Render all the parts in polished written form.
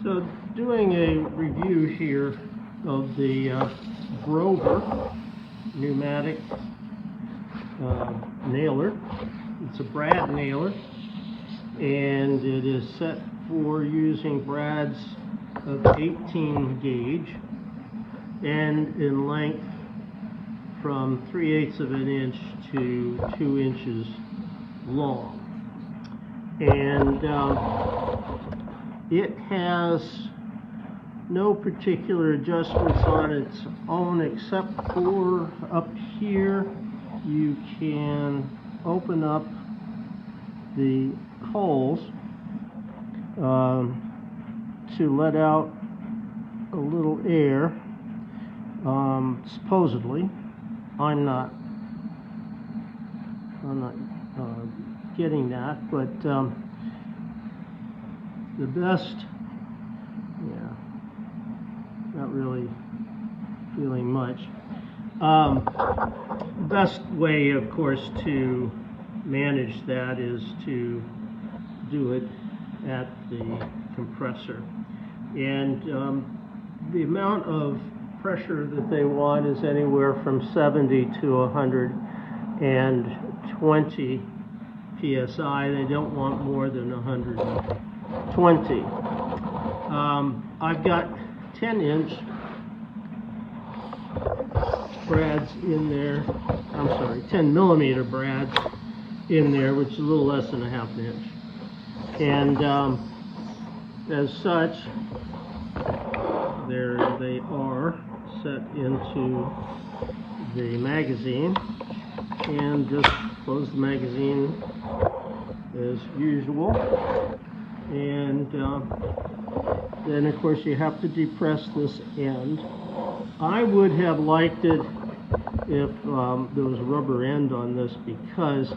So doing a review here of the BROVR pneumatic nailer. It's a brad nailer, and it is set for using brads of 18 gauge and in length from 3/8 of an inch to 2 inches long. And it has no particular adjustments on its own, except for up here you can open up the holes to let out a little air. Supposedly, I'm not getting that, but the best, not really feeling much. Best way, of course, to manage that is to do it at the compressor. And the amount of pressure that they want is anywhere from 70 to 120 psi. They don't want more than 120. I've got 10-inch brads in there. I'm sorry, 10mm brads in there, which is a little less than a ½ inch. And as such, there they are, set into the magazine, and just close the magazine as usual. And then of course you have to depress this end. I would have liked it if there was a rubber end on this, because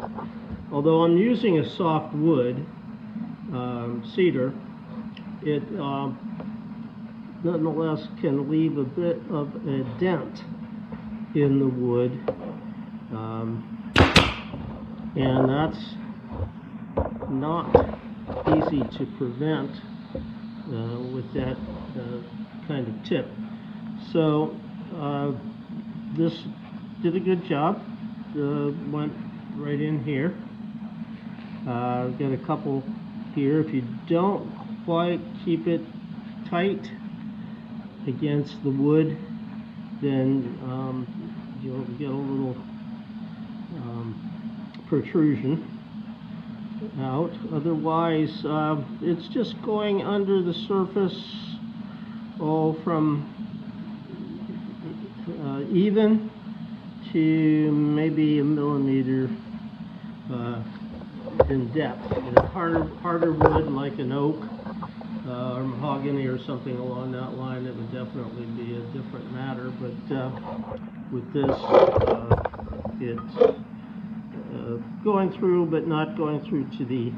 although I'm using a soft wood, cedar, it nonetheless can leave a bit of a dent in the wood, and that's not easy to prevent with that kind of tip. So this did a good job. Went right in here. Got a couple here. If you don't quite keep it tight against the wood, then you'll get a little protrusion out. Otherwise, it's just going under the surface, from even to maybe a millimeter in depth. Harder wood like an oak or mahogany or something along that line, it would definitely be a different matter. But with this, it's going through, but not going through to the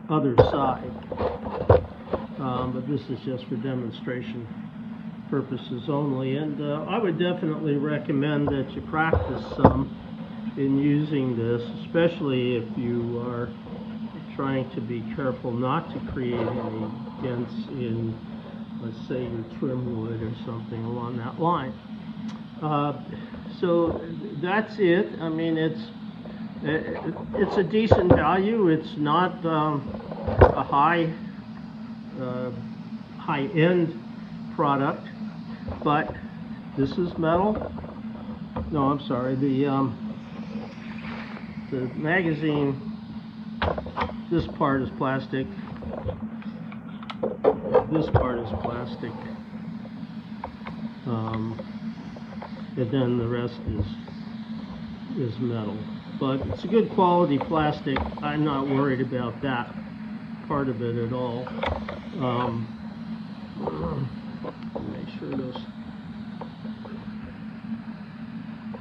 other side. But this is just for demonstration purposes only, and I would definitely recommend that you practice some in using this, especially if you are trying to be careful not to create any dents in, let's say, your trim wood or something along that line. So that's it. I mean, it's a decent value. It's not a high-end product, but this is metal. No, I'm sorry. The magazine, this part is plastic. This part is plastic. And then the rest is metal. But it's a good quality plastic. I'm not worried about that part of it at all. Make sure those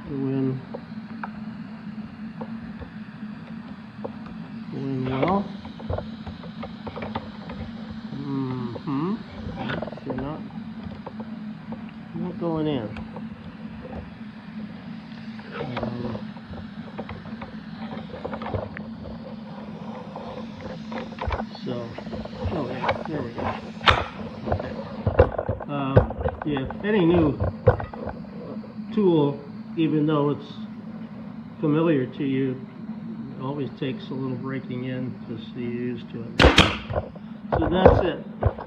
go in well. They're not going in. So, oh yeah, there we go. Yeah, any new tool, even though it's familiar to you, always takes a little breaking in to see you used to it. So that's it.